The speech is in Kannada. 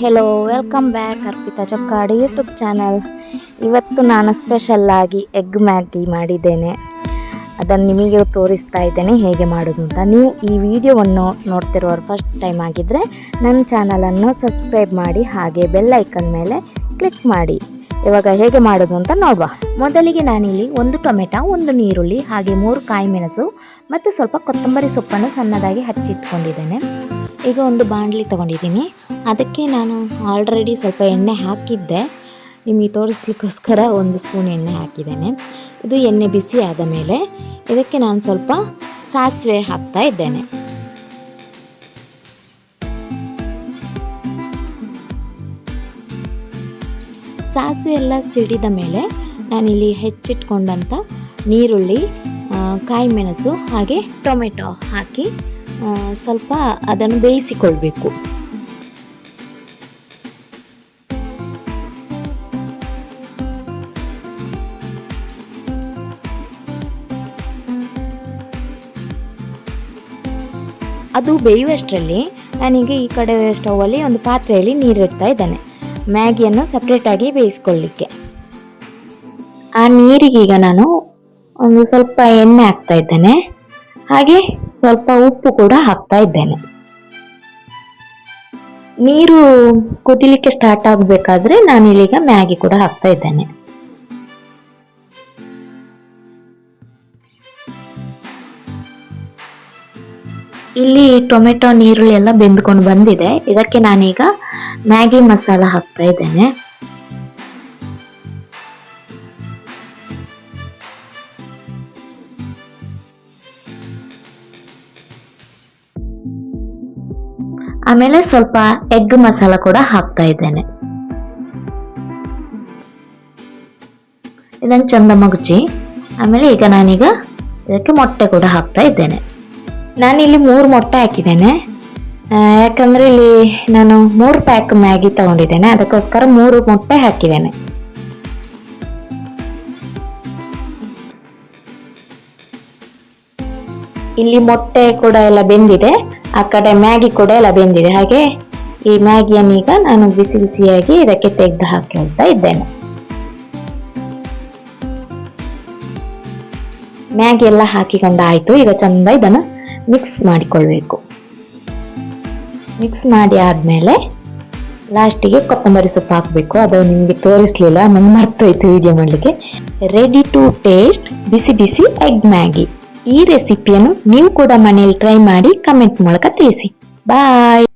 Hello welcome back Arpita Chokkadi YouTube channel. ಇವತ್ತು ನಾನು ಸ್ಪೆಷಲ್ಲಾಗಿ ಎಗ್ ಮ್ಯಾಗಿ ಮಾಡಿದ್ದೇನೆ. ಅದನ್ನು ನಿಮಗೆ ತೋರಿಸ್ತಾ ಇದ್ದೇನೆ ಹೇಗೆ ಮಾಡೋದು ಅಂತ. ನೀವು ಈ ವಿಡಿಯೋವನ್ನು ನೋಡ್ತಿರೋರು ಫಸ್ಟ್ ಟೈಮ್ ಆಗಿದ್ದರೆ ನನ್ನ ಚಾನಲನ್ನು ಸಬ್ಸ್ಕ್ರೈಬ್ ಮಾಡಿ, ಹಾಗೆ ಬೆಲ್ ಐಕನ್ ಮೇಲೆ ಕ್ಲಿಕ್ ಮಾಡಿ. ಇವಾಗ ಹೇಗೆ ಮಾಡೋದು ಅಂತ ನೋಡುವ. ಮೊದಲಿಗೆ ನಾನಿಲ್ಲಿ 1 ಟೊಮೆಟೊ, 1 ಈರುಳ್ಳಿ, ಹಾಗೆ 3 ಕಾಯಿ ಮೆಣಸು ಮತ್ತು ಸ್ವಲ್ಪ ಕೊತ್ತಂಬರಿ ಸೊಪ್ಪನ್ನು ಸಣ್ಣದಾಗಿ ಹಚ್ಚಿಟ್ಕೊಂಡಿದ್ದೇನೆ. ಈಗ ಒಂದು ಬಾಣಲಿ ತೊಗೊಂಡಿದ್ದೀನಿ. ಅದಕ್ಕೆ ನಾನು ಆಲ್ರೆಡಿ ಸ್ವಲ್ಪ ಎಣ್ಣೆ ಹಾಕಿದ್ದೆ, ನಿಮಗೆ ತೋರಿಸ್ಲಿಕ್ಕೋಸ್ಕರ 1 ಸ್ಪೂನ್ ಎಣ್ಣೆ ಹಾಕಿದ್ದೇನೆ. ಇದು ಎಣ್ಣೆ ಬಿಸಿ ಆದ ಮೇಲೆ ಇದಕ್ಕೆ ನಾನು ಸ್ವಲ್ಪ ಸಾಸಿವೆ ಹಾಕ್ತಾ ಇದ್ದೇನೆ. ಸಾಸಿವೆ ಎಲ್ಲ ಸಿಡಿದ ಮೇಲೆ ನಾನಿಲ್ಲಿ ಹೆಚ್ಚಿಟ್ಕೊಂಡಂಥ ನೀರುಳ್ಳಿ, ಕಾಯಿ ಮೆಣಸು ಹಾಗೆ ಟೊಮೆಟೊ ಹಾಕಿ ಸ್ವಲ್ಪ ಅದನ್ನು ಬೇಯಿಸಿಕೊಳ್ಬೇಕು. ಅದು ಬೇಯುವಷ್ಟರಲ್ಲಿ ನಾನೀಗ ಈ ಕಡೆ ಸ್ಟೌವಲ್ಲಿ ಒಂದು ಪಾತ್ರೆಯಲ್ಲಿ ನೀರಿಡ್ತಾ ಇದ್ದೇನೆ, ಮ್ಯಾಗಿಯನ್ನು ಸಪ್ರೇಟಾಗಿ ಬೇಯಿಸ್ಕೊಳ್ಳಿಕ್ಕೆ. ಆ ನೀರಿಗೀಗ ನಾನು ಒಂದು ಸ್ವಲ್ಪ ಎಣ್ಣೆ ಹಾಕ್ತಾ ಇದ್ದೇನೆ, ಹಾಗೆ ಸ್ವಲ್ಪ ಉಪ್ಪು ಕೂಡ ಹಾಕ್ತಾ ಇದ್ದೇನೆ. ನೀರು ಕುದಿಲಿಕ್ಕೆ ಸ್ಟಾರ್ಟ್ ಆಗಬೇಕಾದ್ರೆ ನಾನಿಲ್ಲೀಗ ಮ್ಯಾಗಿ ಕೂಡ ಹಾಕ್ತಾ ಇದ್ದೇನೆ. ಇಲ್ಲಿ ಟೊಮೆಟೊ ನೀರುಳ್ಳಿ ಎಲ್ಲ ಬೆಂದ್ಕೊಂಡು ಬಂದಿದೆ. ಇದಕ್ಕೆ ನಾನೀಗ ಮ್ಯಾಗಿ ಮಸಾಲ ಹಾಕ್ತಾ ಇದ್ದೇನೆ. ಆಮೇಲೆ ಸ್ವಲ್ಪ ಎಗ್ ಮಸಾಲ ಕೂಡ ಹಾಕ್ತಾ ಇದ್ದೇನೆ. ಇದನ್ನು ಚಂದ ಮಗುಚಿ ಆಮೇಲೆ ಈಗ ನಾನೀಗ ಇದಕ್ಕೆ ಮೊಟ್ಟೆ ಕೂಡ ಹಾಕ್ತಾ ಇದ್ದೇನೆ. ನಾನಿಲ್ಲಿ 3 ಮೊಟ್ಟೆ ಹಾಕಿದ್ದೇನೆ, ಯಾಕಂದ್ರೆ ಇಲ್ಲಿ ನಾನು 3 ಪ್ಯಾಕ್ ಮ್ಯಾಗಿ ತಗೊಂಡಿದ್ದೇನೆ, ಅದಕ್ಕೋಸ್ಕರ 3 ಮೊಟ್ಟೆ ಹಾಕಿದ್ದೇನೆ. ಇಲ್ಲಿ ಮೊಟ್ಟೆ ಕೂಡ ಎಲ್ಲ ಬೆಂದಿದೆ, ಆ ಕಡೆ ಮ್ಯಾಗಿ ಕೂಡ ಎಲ್ಲ ಬೆಂದಿದೆ. ಹಾಗೆ ಈ ಮ್ಯಾಗಿಯನ್ನೀಗ ನಾನು ಬಿಸಿ ಬಿಸಿಯಾಗಿ ಇದಕ್ಕೆ ತೆಗೆದು ಹಾಕ್ತಾ ಇದ್ದೇನೆ. ಮ್ಯಾಗಿ ಎಲ್ಲ ಹಾಕಿಕೊಂಡಾಯ್ತು. ಈಗ ಚಂದ ಇದನ್ನು ಮಿಕ್ಸ್ ಮಾಡಿಕೊಳ್ಬೇಕು. ಮಿಕ್ಸ್ ಮಾಡಿ ಆದ್ಮೇಲೆ ಲಾಸ್ಟಿಗೆ ಕೊತ್ತಂಬರಿ ಸೊಪ್ಪು ಹಾಕಬೇಕು. ಅದು ನಿಮಗೆ ತೋರಿಸ್ಲಿಲ್ಲ, ನಂಗೆ ಮರ್ತೋಯ್ತು ವಿಡಿಯೋ ಮಾಡಲಿಕ್ಕೆ. ರೆಡಿ ಟು ಟೇಸ್ಟ್ ಬಿಸಿ ಬಿಸಿ ಎಗ್ ಮ್ಯಾಗಿ. ಈ ರೆಸಿಪಿಯನ್ನು ನೀವು ಕೂಡ ಮನೆಯಲ್ಲಿ ಟ್ರೈ ಮಾಡಿ ಕಮೆಂಟ್ ಮೂಲಕ ತಿಳಿಸಿ. ಬಾಯ್.